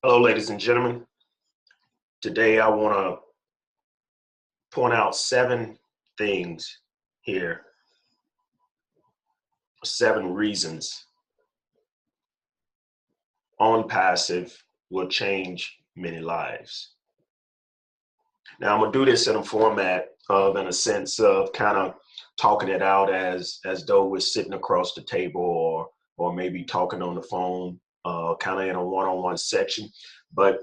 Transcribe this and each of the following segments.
Hello, ladies and gentlemen. Today I want to point out 7 things here, 7 reasons OnPassive will change many lives. Now I'm gonna do this in a format of, in a sense of kind of talking it out as though we're sitting across the table or maybe talking on the phone, kind of in a one-on-one section. But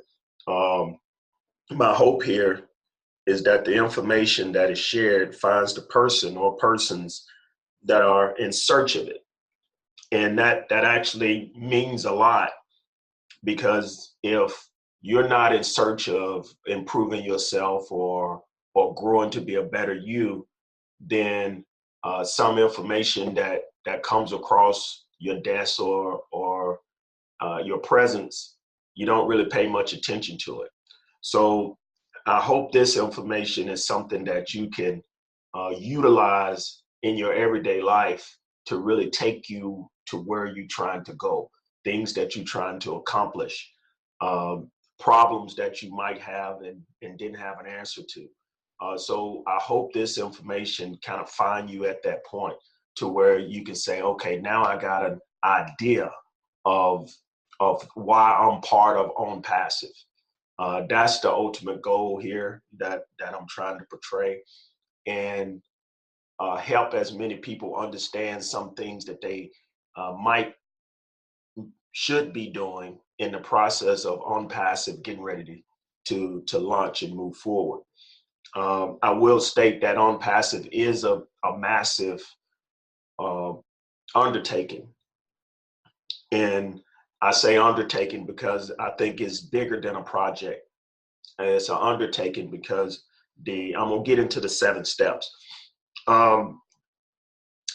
um, my hope here is that the information that is shared finds the person or persons that are in search of it. And that actually means a lot, because if you're not in search of improving yourself or growing to be a better you, then some information that comes across your desk or your presence, you don't really pay much attention to it. So I hope this information is something that you can utilize in your everyday life to really take you to where you're trying to go, things that you're trying to accomplish, um, problems that you might have and didn't have an answer to. So I hope this information kind of find you at that point to where you can say, okay, now I got an idea of why I'm part of OnPassive. That's the ultimate goal here that I'm trying to portray, and help as many people understand some things that they might should be doing in the process of OnPassive getting ready to launch and move forward. I will state that OnPassive is a massive uh, undertaking, and I say undertaking because I think it's bigger than a project. It's an undertaking because I'm gonna get into the 7 steps. Um,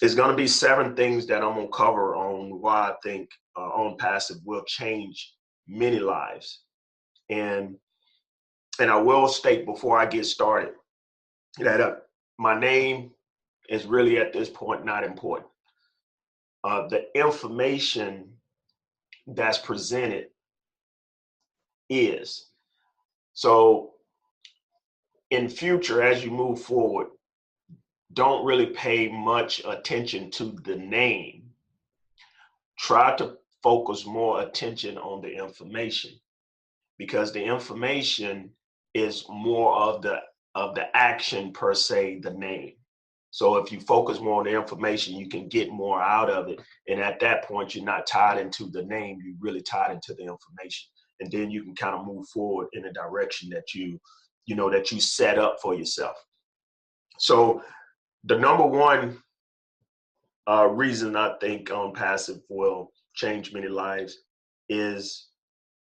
it's gonna be 7 things that I'm gonna cover on why I think OnPassive will change many lives. And I will state before I get started that my name is really at this point not important. The information that's presented is. So in future, as you move forward, don't really pay much attention to the name. Try to focus more attention on the information, because the information is more of the action per se, the name. So if you focus more on the information, you can get more out of it. And at that point, you're not tied into the name, you're really tied into the information. And then you can kind of move forward in a direction that that you set up for yourself. So the number one reason I think OnPassive will change many lives is,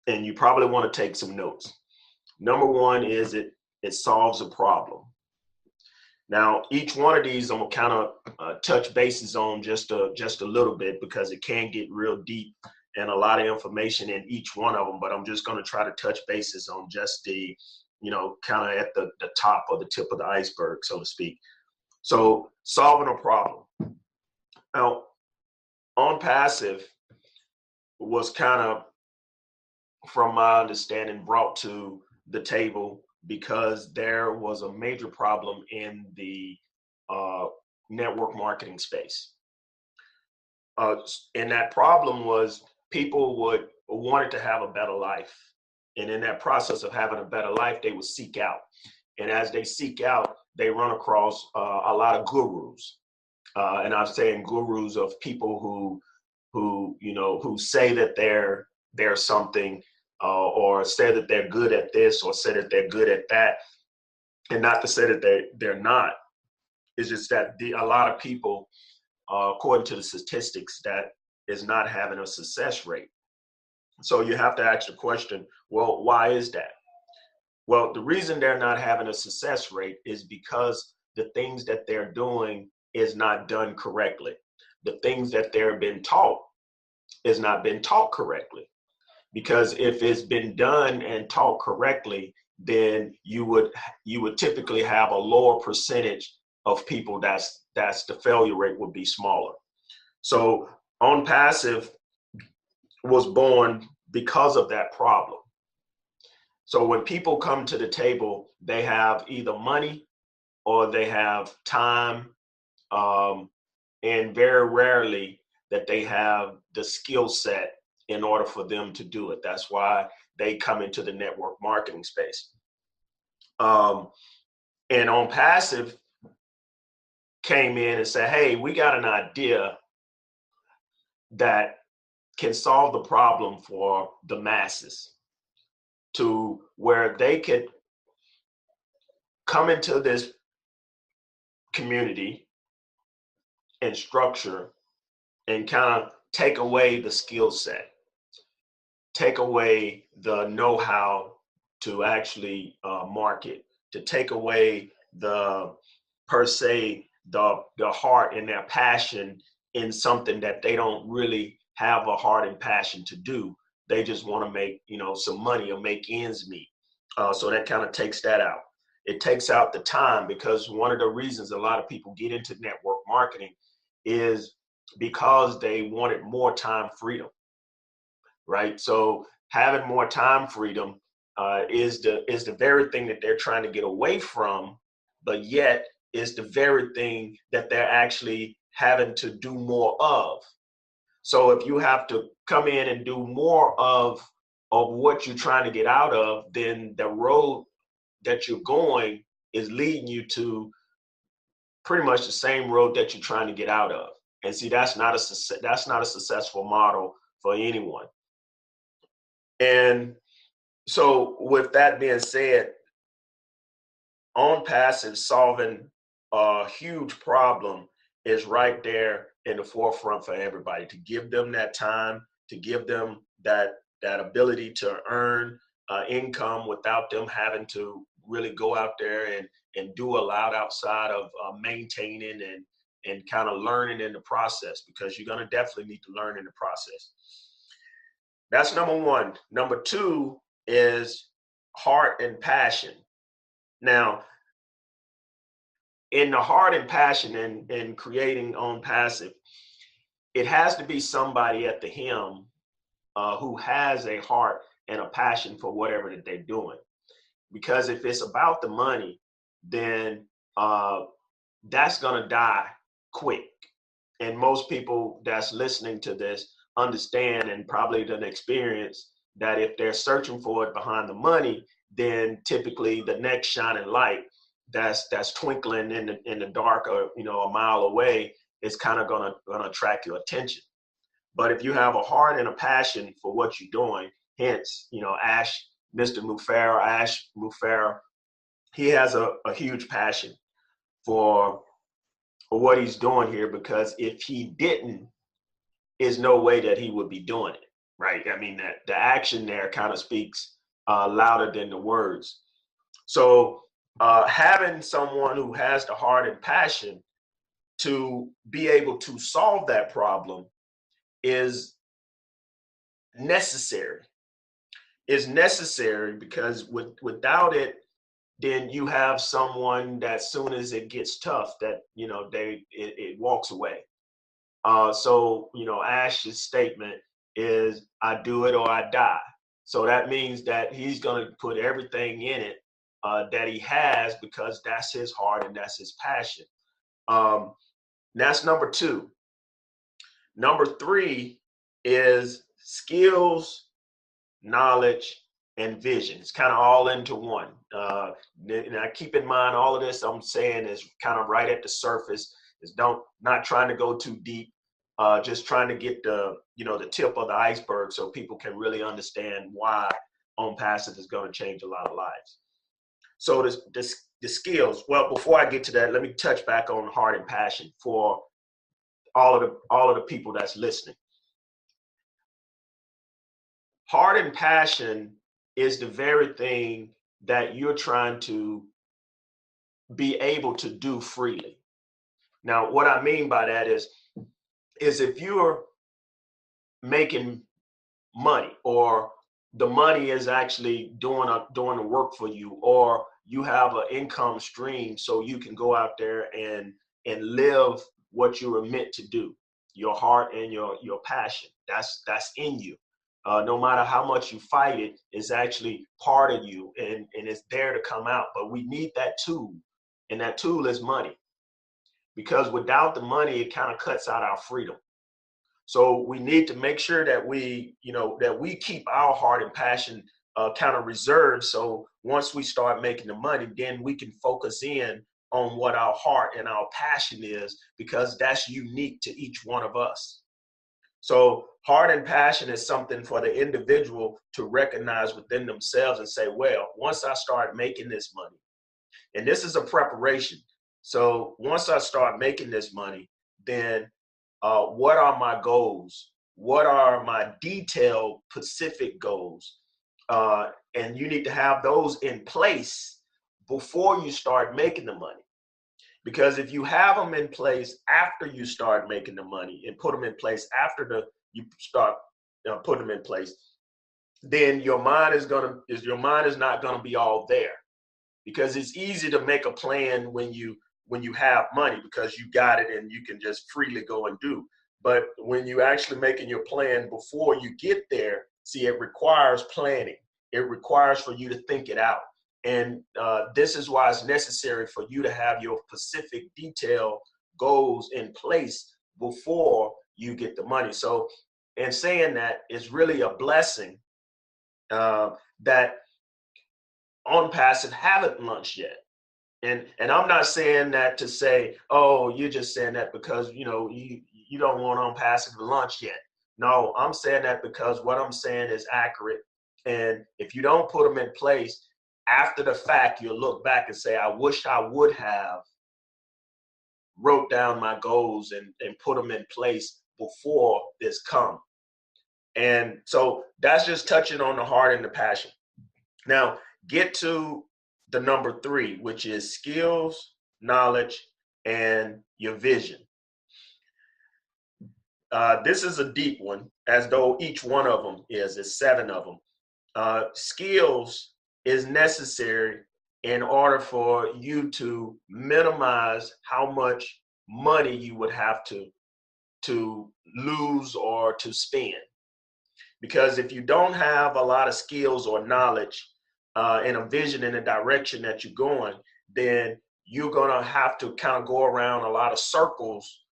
and you probably want to take some notes. Number one is it solves a problem. Now, each one of these I'm gonna kind of touch bases on just a little bit, because it can get real deep and a lot of information in each one of them. But I'm just gonna try to touch bases on just the, kind of at the top or the tip of the iceberg, so to speak. So solving a problem. Now, OnPassive was kind of, from my understanding, brought to the table because there was a major problem in the uh, network marketing space. And that problem was people would wanted to have a better life. And in that process of having a better life, they would seek out. And as they seek out, they run across a lot of gurus. And I'm saying gurus of people who say that they're something, or say that they're good at this, or say that they're good at that, and not to say that they're not. It's just that a lot of people, according to the statistics, that is not having a success rate. So you have to ask the question, well, why is that? Well, the reason they're not having a success rate is because the things that they're doing is not done correctly. The things that they're been taught is not been taught correctly. Because if it's been done and taught correctly, then you would typically have a lower percentage of people that's the failure rate would be smaller. So OnPassive was born because of that problem. So when people come to the table, they have either money or they have time, and very rarely that they have the skill set in order for them to do it. That's why they come into the network marketing space. And On Passive came in and said, hey, we got an idea that can solve the problem for the masses, to where they could come into this community and structure and kind of take away the skill set, take away the know-how to actually market, to take away the per se the heart and their passion in something that they don't really have a heart and passion to do. They just want to make some money or make ends meet. So that kind of takes that out. It takes out the time, because one of the reasons a lot of people get into network marketing is because they wanted more time freedom, right? So having more time freedom is the very thing that they're trying to get away from, but yet is the very thing that they're actually having to do more of. So if you have to come in and do more of what you're trying to get out of, then the road that you're going is leading you to pretty much the same road that you're trying to get out of. And see, that's not a successful model for anyone. And so with that being said, On Passive solving a huge problem is right there in the forefront for everybody, to give them that time, to give them that ability to earn income without them having to really go out there and do a lot outside of maintaining and kind of learning in the process, because you're going to definitely need to learn in the process. That's number one. Number two is heart and passion. Now, in the heart and passion in creating On Passive, it has to be somebody at the helm who has a heart and a passion for whatever that they're doing. Because if it's about the money, then that's going to die quick. And most people that's listening to this understand, and probably done experience, that if they're searching for it behind the money, then typically the next shining light that's twinkling in the dark, or a mile away, is kind of gonna attract your attention. But if you have a heart and a passion for what you're doing, hence Mr. Ash Mufareh, he has a huge passion for what he's doing here, because if he didn't, there's no way that he would be doing it, right? I mean, that the action there kind of speaks louder than the words. So having someone who has the heart and passion to be able to solve that problem is necessary. Is necessary because without it, then you have someone that soon as it gets tough, that it walks away. So Ash's statement is, "I do it or I die." So that means that he's going to put everything in it that he has, because that's his heart and that's his passion. That's number two. Number three is skills, knowledge, and vision. It's kind of all into one. Now keep in mind, all of this I'm saying is kind of right at the surface. Is not trying to go too deep. Just trying to get the tip of the iceberg, so people can really understand why On Passive is going to change a lot of lives. So the skills. Well, before I get to that, let me touch back on heart and passion for all of the people that's listening. Heart and passion is the very thing that you're trying to be able to do freely. Now, what I mean by that is if you're making money, or the money is actually doing the work for you, or you have an income stream so you can go out there and live what you were meant to do, your heart and your passion, that's in you. No matter how much you fight it, it's actually part of you, and it's there to come out. But we need that tool, and that tool is money, because without the money, it kind of cuts out our freedom. So we need to make sure that that we keep our heart and passion kind of reserved. So once we start making the money, then we can focus in on what our heart and our passion is, because that's unique to each one of us. So heart and passion is something for the individual to recognize within themselves and say, well, once I start making this money, and this is a preparation. So once I start making this money, then what are my goals? What are my detailed, specific goals? And you need to have those in place before you start making the money. Because if you have them in place after you start making the money, and put them in place after you start putting them in place, then your mind is not gonna be all there. Because it's easy to make a plan when you have money, because you got it and you can just freely go and do. But when you actually making your plan before you get there, see, it requires planning. It requires for you to think it out. And this is why it's necessary for you to have your specific detail goals in place before you get the money. So in saying that, it's really a blessing that OnPassive haven't launched yet. And I'm not saying that to say, oh, you're just saying that because you don't want OnPassive to launch yet. No, I'm saying that because what I'm saying is accurate. And if you don't put them in place, after the fact, you'll look back and say, I wish I would have wrote down my goals and put them in place before this come. And so that's just touching on the heart and the passion. Now, get to the number 3, which is skills, knowledge, and your vision. This is a deep one, as though each one of them is 7 of them. Skills is necessary in order for you to minimize how much money you would have to lose or to spend. Because if you don't have a lot of skills or knowledge and a vision in the direction that you're going, then you're going to have to kind of go around a lot of circles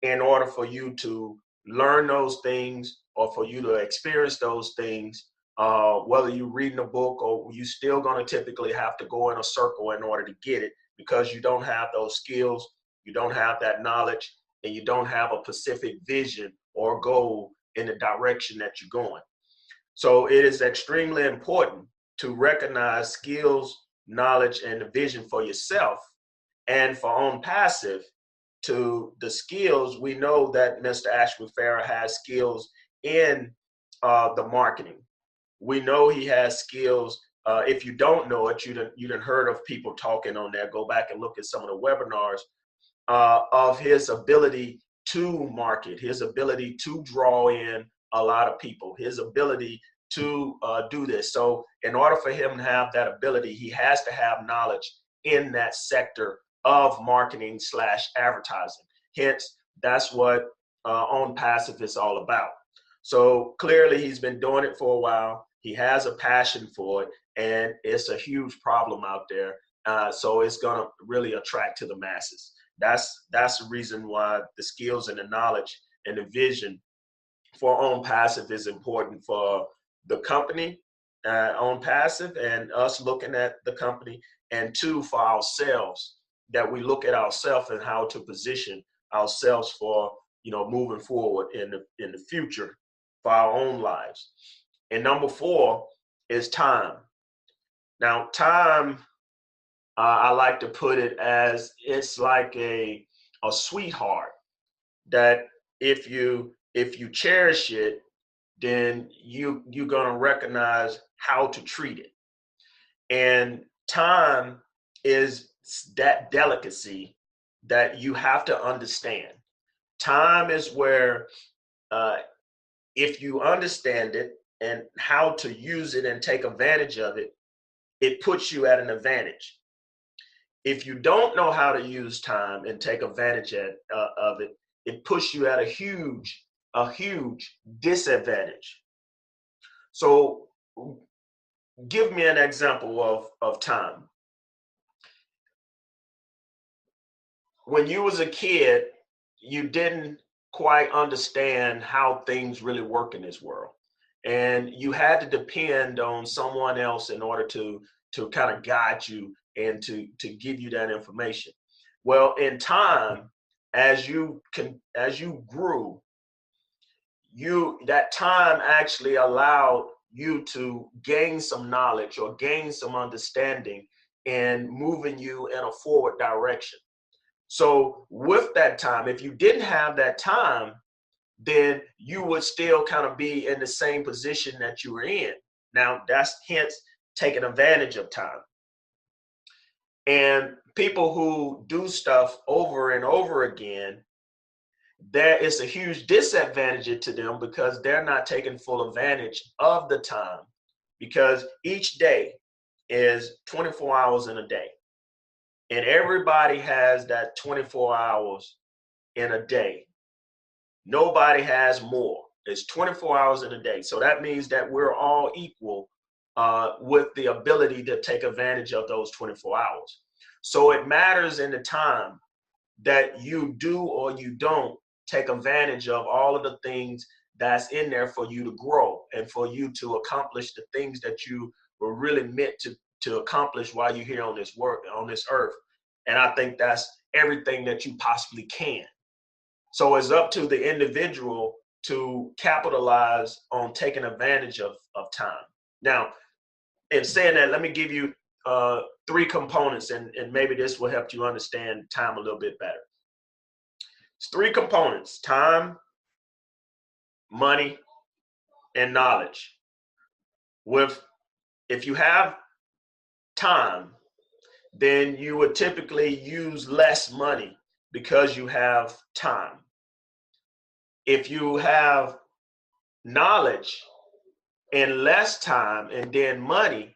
in order for you to learn those things or for you to experience those things. Whether you're reading a book, or you still going to typically have to go in a circle in order to get it, because you don't have those skills, you don't have that knowledge, and you don't have a specific vision or goal in the direction that you're going. So it is extremely important to recognize skills, knowledge, and the vision for yourself. And for OnPassive, to the skills, we know that Mr. Ashby Farah has skills in the marketing. We know he has skills. If you don't know it, you done heard of people talking on there. Go back and look at some of the webinars of his ability to market, his ability to draw in a lot of people, his ability to do this. So in order for him to have that ability, he has to have knowledge in that sector of marketing / advertising. Hence, that's what OnPassive is all about. So clearly he's been doing it for a while. He has a passion for it, and it's a huge problem out there. So it's gonna really attract to the masses. That's the reason why the skills and the knowledge and the vision for OnPassive is important for the company, OnPassive, and us looking at the company, and 2, for ourselves, that we look at ourselves and how to position ourselves for moving forward in the future for our own lives. And number 4 is time. Now, time, I like to put it as it's like a sweetheart that if you cherish it, then you're gonna recognize how to treat it. And time is that delicacy that you have to understand. Time is where if you understand it and how to use it and take advantage of it, it puts you at an advantage. If you don't know how to use time and take advantage of it, it puts you at a huge disadvantage. So give me an example of time. When you was a kid, you didn't quite understand how things really work in this world. And you had to depend on someone else in order to kind of guide you and to give you that information. Well, in time, as you grew, that time actually allowed you to gain some knowledge or gain some understanding and moving you in a forward direction. So with that time, if you didn't have that time, then you would still kind of be in the same position that you were in. Now that's hence taking advantage of time. And people who do stuff over and over again, there is a huge disadvantage to them because they're not taking full advantage of the time, because each day is 24 hours in a day. And everybody has that 24 hours in a day. Nobody has more. It's 24 hours in a day. So that means that we're all equal with the ability to take advantage of those 24 hours. So it matters in the time that you do or you don't take advantage of all of the things that's in there for you to grow and for you to accomplish the things that you were really meant to accomplish while you're here on this earth. And I think that's everything that you possibly can. So it's up to the individual to capitalize on taking advantage of time. Now, in saying that, let me give you three components, and maybe this will help you understand time a little bit better. It's three components: time, money, and knowledge. If you have time, then you would typically use less money because you have time. If you have knowledge and less time and then money,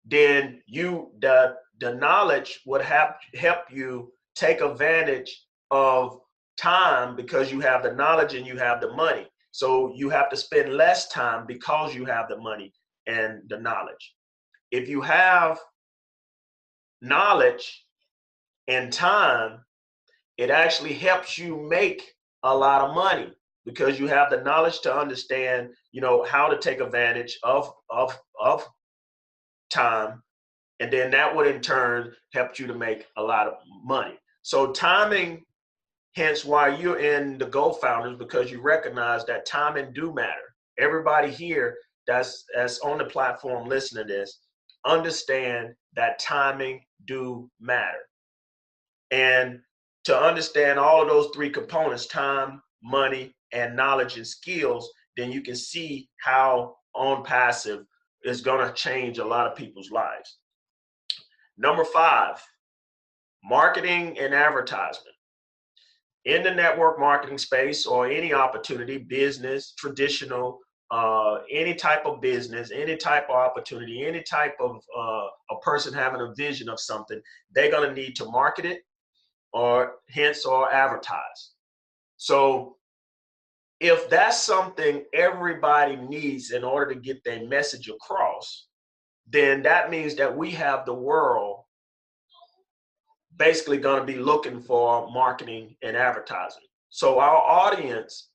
then the knowledge would help you take advantage of time because you have the knowledge and you have the money. So you have to spend less time because you have the money and the knowledge. If you have knowledge and time, it actually helps you make a lot of money because you have the knowledge to understand, how to take advantage of time. And then that would in turn help you to make a lot of money. So timing, hence why you're in the Go Founders, because you recognize that timing do matter. Everybody here that's on the platform listening to this, understand that timing do matter. And to understand all of those three components, time, money, and knowledge and skills, then you can see how OwnPassive is going to change a lot of people's lives. Number 5, marketing and advertisement. In the network marketing space or any opportunity, business, traditional, any type of business, any type of opportunity, any type of a person having a vision of something, they're going to need to market it or advertise. So if that's something everybody needs in order to get their message across, then that means that we have the world basically going to be looking for marketing and advertising. So our audience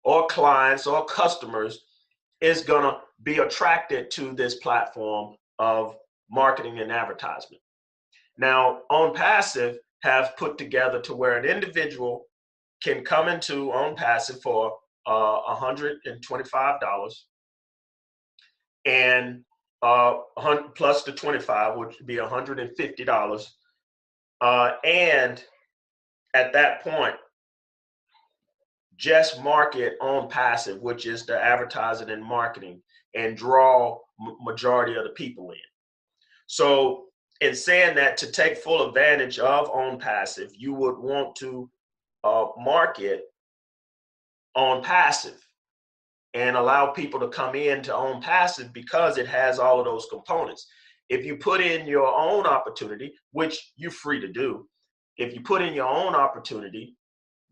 or clients or customers is going to be attracted to this platform of marketing and advertisement. Now, OwnPassive have put together to where an individual can come into OwnPassive for $125, and plus the 25 would be $150. And at that point, just market OwnPassive, which is the advertising and marketing, and draw majority of the people in. So in saying that, to take full advantage of OwnPassive, you would want to market OwnPassive and allow people to come in to OwnPassive because it has all of those components. If you put in your own opportunity, which you're free to do, if you put in your own opportunity,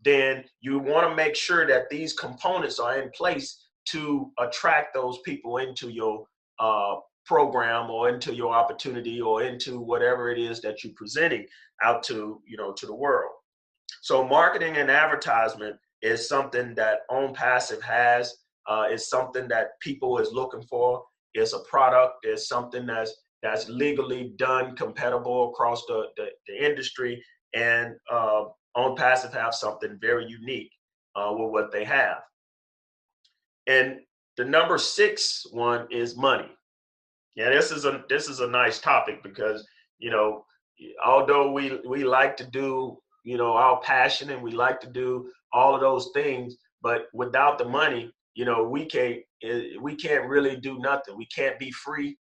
then you want to make sure that these components are in place to attract those people into your program or into your opportunity or into whatever it is that you're presenting out to, to the world. So marketing and advertisement is something that OwnPassive has. It's something that people is looking for. It's a product. It's something that's legally done, compatible across the industry. And OwnPassive have something very unique with what they have. And the number 6 one is money. Yeah, this is a nice topic because, although we like to do, our passion and we like to do all of those things, but without the money, we can't really do nothing. We can't be free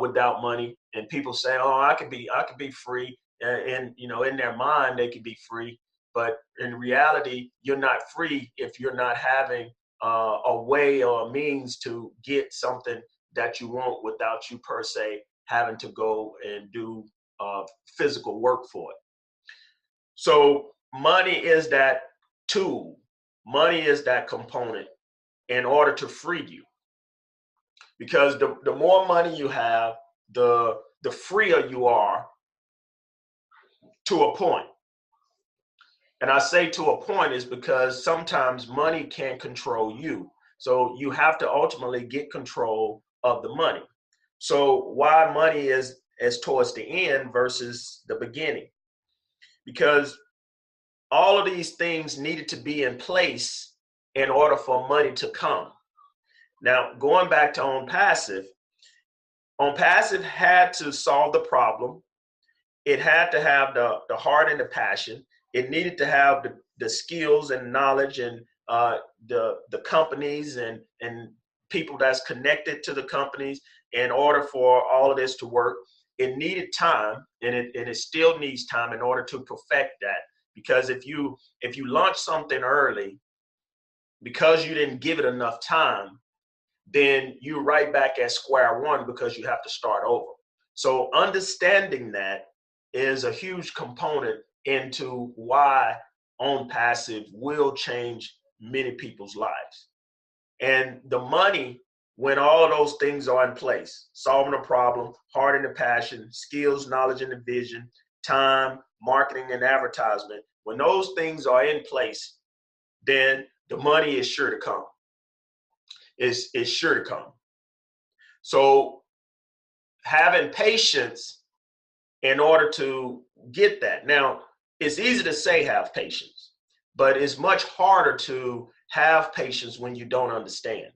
without money. And people say, oh, I could be free. And, in their mind, they could be free. But in reality, you're not free if you're not having a way or a means to get something that you want without you per se having to go and do physical work for it. So money is that tool. Money is that component in order to free you. Because the more money you have, the freer you are to a point. And I say to a point is because sometimes money can't control you. So you have to ultimately get control of the money. So why money is towards the end versus the beginning? Because all of these things needed to be in place in order for money to come. Now, going back to OwnPassive had to solve the problem. It had to have the heart and the passion. It needed to have the skills and knowledge and the companies and people that's connected to the companies in order for all of this to work. It needed time, and it still needs time in order to perfect that. Because if you launch something early, because you didn't give it enough time, then you're right back at square one because you have to start over. So understanding that is a huge component into why OwnPassive will change many people's lives. And the money, when all of those things are in place, solving a problem, heart and the passion, skills, knowledge and the vision, time, marketing and advertisement, when those things are in place, then the money is sure to come. It's sure to come. So having patience in order to get that. Now, it's easy to say have patience, but it's much harder to have patience when you don't understand.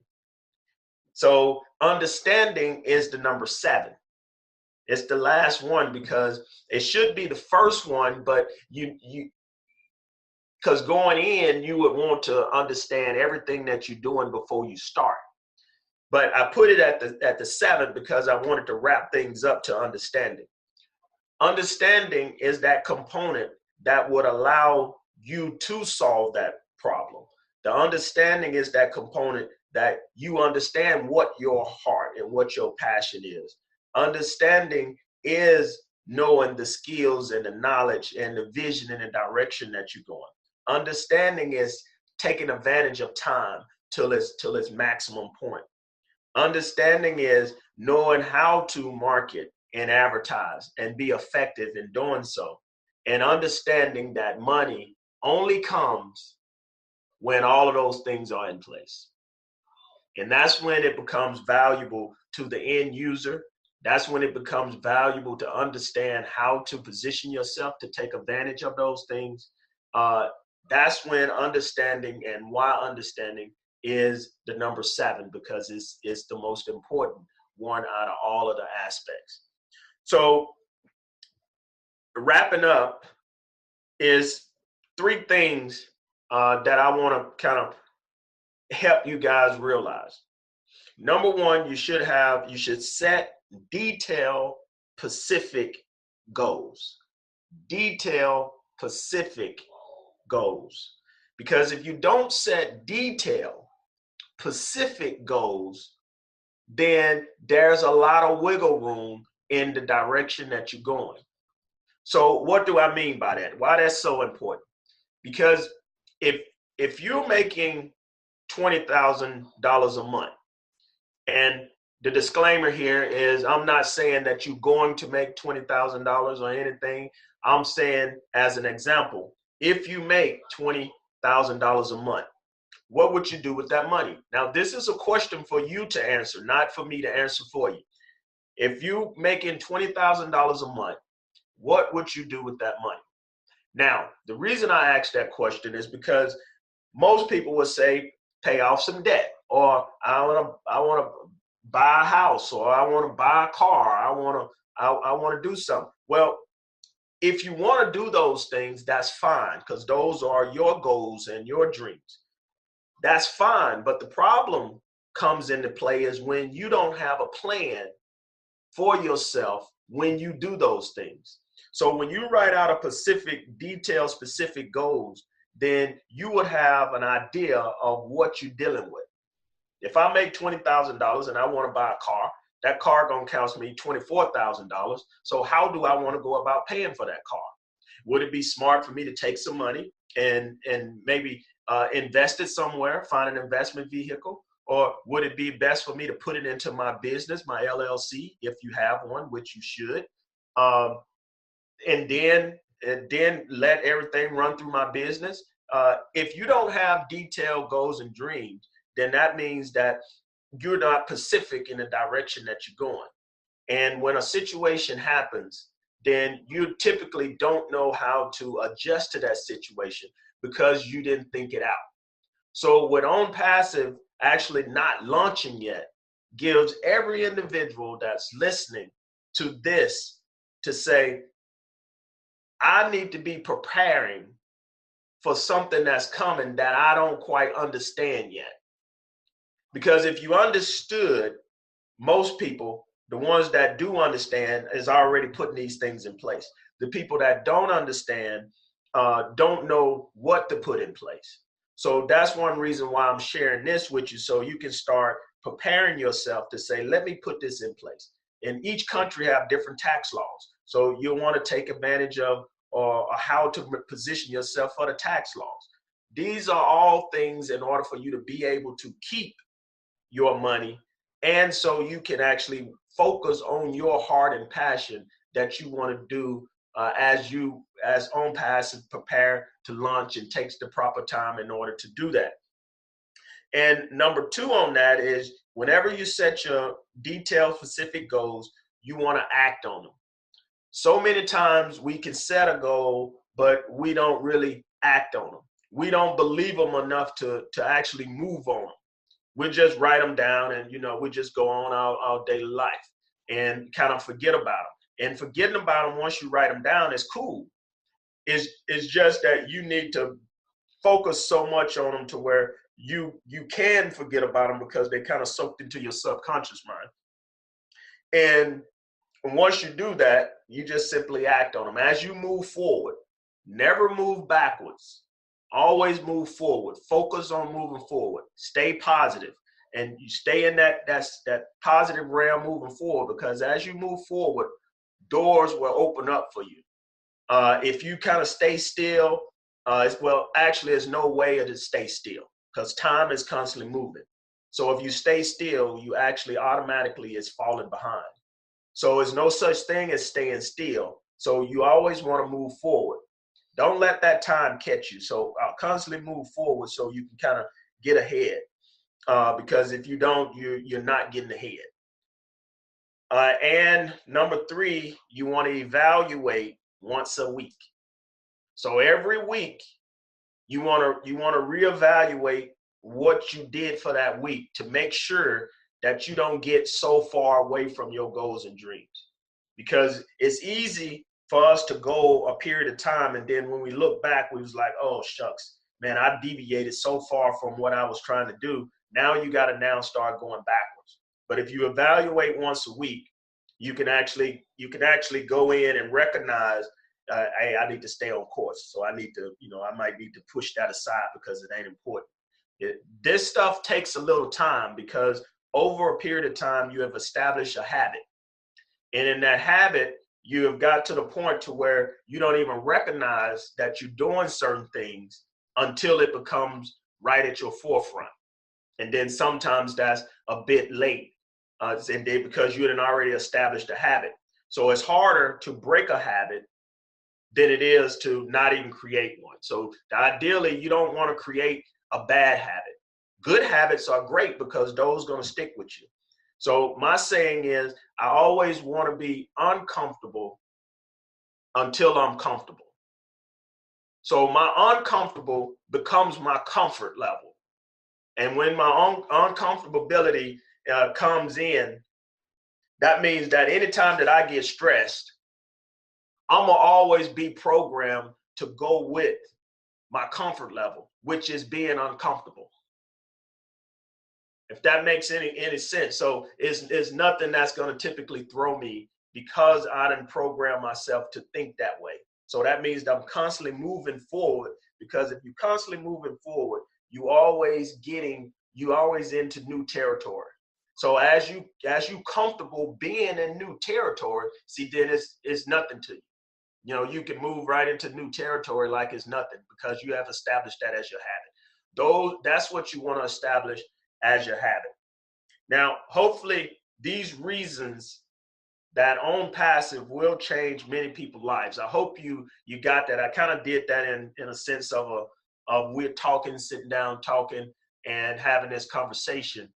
So understanding is the number 7. It's the last one because it should be the first one, but because going in, you would want to understand everything that you're doing before you start. But I put it at the 7th because I wanted to wrap things up to understanding. Understanding is that component that would allow you to solve that problem. The understanding is that component that you understand what your heart and what your passion is. Understanding is knowing the skills and the knowledge and the vision and the direction that you're going. Understanding is taking advantage of time till its maximum point. Understanding is knowing how to market and advertise and be effective in doing so. And understanding that money only comes when all of those things are in place. And that's when it becomes valuable to the end user. That's when it becomes valuable to understand how to position yourself to take advantage of those things. That's when understanding and why understanding is the number 7, because it's the most important one out of all of the aspects. So wrapping up is 3 things that I want to kind of help you guys realize. Number 1, you should set detailed specific goals. Detailed specific goals. Because if you don't set detailed specific goals, then there's a lot of wiggle room in the direction that you're going. So what do I mean by that? Why that's so important? Because if you're making $20,000 a month. And the disclaimer here is I'm not saying that you're going to make $20,000 or anything. I'm saying as an example, if you make $20,000 a month, what would you do with that money? Now, this is a question for you to answer, not for me to answer for you. If you making $20,000 a month, what would you do with that money? Now, the reason I asked that question is because most people would say, pay off some debt, or I want to buy a house, or I want to buy a car, I want to do something. Well, if you want to do those things, that's fine, because those are your goals and your dreams. That's fine. But the problem comes into play is when you don't have a plan for yourself when you do those things. So when you write out a detailed specific goals, then you would have an idea of what you're dealing with. If I make $20,000 and I want to buy a car, that car gonna cost me $24,000. So how do I want to go about paying for that car? Would it be smart for me to take some money and maybe invest it somewhere, find an investment vehicle? Or would it be best for me to put it into my business, my LLC, if you have one, which you should, and then let everything run through my business? If you don't have detailed goals and dreams, then that means that you're not specific in the direction that you're going. And when a situation happens, then you typically don't know how to adjust to that situation because you didn't think it out. So with OwnPassive actually not launching yet gives every individual that's listening to this to say, I need to be preparing for something that's coming that I don't quite understand yet. Because if you understood, most people, the ones that do understand, is already putting these things in place. The people that don't understand don't know what to put in place. So that's one reason why I'm sharing this with you, so you can start preparing yourself to say, let me put this in place. And each country have different tax laws. So you'll want to take advantage of or how to position yourself for the tax laws. These are all things in order for you to be able to keep your money, and so you can actually focus on your heart and passion that you want to do as OwnPassive prepare to launch and takes the proper time in order to do that. And number two on that is whenever you set your detailed specific goals, you want to act on them. So many times we can set a goal, but we don't really act on them. We don't believe them enough to actually move on them. We just write them down and, we just go on our daily life and kind of forget about them. And forgetting about them once you write them down is cool. It's just that you need to focus so much on them to where you can forget about them because they kind of soaked into your subconscious mind. And once you do that, you just simply act on them. As you move forward, never move backwards. Always move forward. Focus on moving forward. Stay positive, and you stay in that positive realm moving forward, because as you move forward, doors will open up for you. If you kind of stay still, there's no way to stay still because time is constantly moving. So if you stay still, you actually automatically is falling behind. So there's no such thing as staying still. So you always want to move forward. Don't let that time catch you. So I'll constantly move forward so you can kind of get ahead. Because if you don't, you're not getting ahead. And number three, you want to evaluate once a week. So every week, you want to reevaluate what you did for that week to make sure that you don't get so far away from your goals and dreams. Because it's easy for us to go a period of time, and then when we look back, we was like, oh shucks, man, I deviated so far from what I was trying to do. Now you got to start going backwards. But if you evaluate once a week, you can actually go in and recognize, hey, I need to stay on course. So I need to, I might need to push that aside because it ain't important. This stuff takes a little time because over a period of time, you have established a habit. And in that habit, you have got to the point to where you don't even recognize that you're doing certain things until it becomes right at your forefront. And then sometimes that's a bit late, and then because you had already established a habit. So it's harder to break a habit than it is to not even create one. So ideally, you don't want to create a bad habit. Good habits are great because those are going to stick with you. So my saying is, I always want to be uncomfortable until I'm comfortable. So my uncomfortable becomes my comfort level. And when my uncomfortability comes in, that means that anytime that I get stressed, I'm going to always be programmed to go with my comfort level, which is being uncomfortable. If that makes any sense. So it's nothing that's going to typically throw me because I didn't program myself to think that way. So that means that I'm constantly moving forward, because if you're constantly moving forward, you always into new territory. So as you comfortable being in new territory, see, then it's nothing to you. You know, you can move right into new territory like it's nothing because you have established that as your habit. That's what you want to establish as your habit. Now, hopefully these reasons that Own Passive will change many people's lives. I hope you got that. I kind of did that in a sense of we're talking, sitting down, talking, and having this conversation.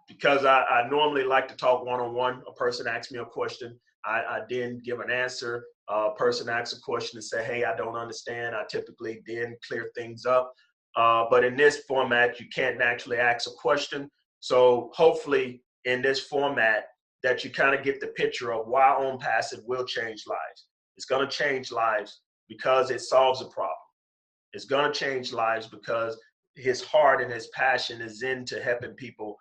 Because I normally like to talk one-on-one. A person asks me a question, I then give an answer. A person asks a question and say, hey, I don't understand. I typically then clear things up. But in this format, you can't actually ask a question. So hopefully in this format that you kind of get the picture of why Own Passive will change lives. It's going to change lives because it solves a problem. It's going to change lives because his heart and his passion is into helping people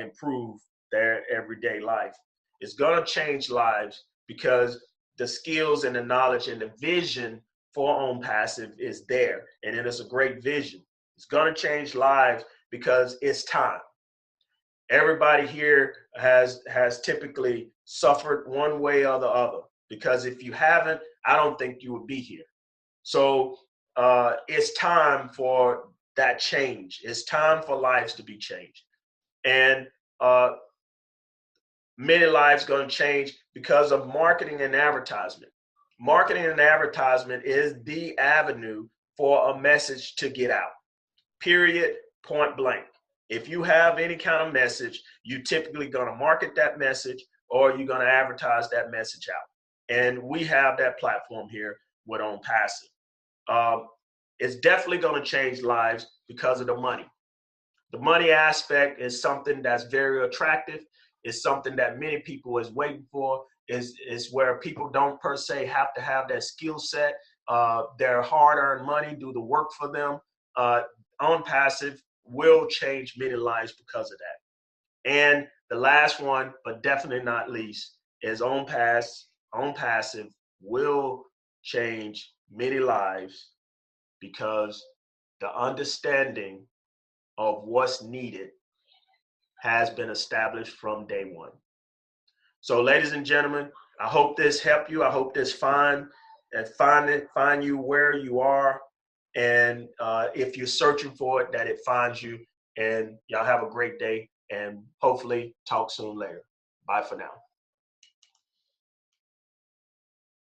improve their everyday life. It's going to change lives because the skills and the knowledge and the vision for Own Passive is there, and it is a great vision. It's going to change lives because it's time. Everybody here has typically suffered one way or the other, because if you haven't, I don't think you would be here. So it's time for that change. It's time for lives to be changed. And many lives going to change because of marketing and advertisement. Marketing and advertisement is the avenue for a message to get out. Period, point blank. If you have any kind of message, you're typically going to market that message or you're going to advertise that message out. And we have that platform here with Own Passive. It's definitely going to change lives because of the money. The money aspect is something that's very attractive. It's something that many people is waiting for. Is where people don't per se have to have that skill set. Their hard-earned money do the work for them. Own Passive will change many lives because of that. And the last one, but definitely not least, is Own Passive will change many lives because the understanding of what's needed has been established from day one. So ladies and gentlemen, I hope this helped you. I hope this find you where you are. And if you're searching for it, that it finds you. And y'all have a great day and hopefully talk soon later. Bye for now.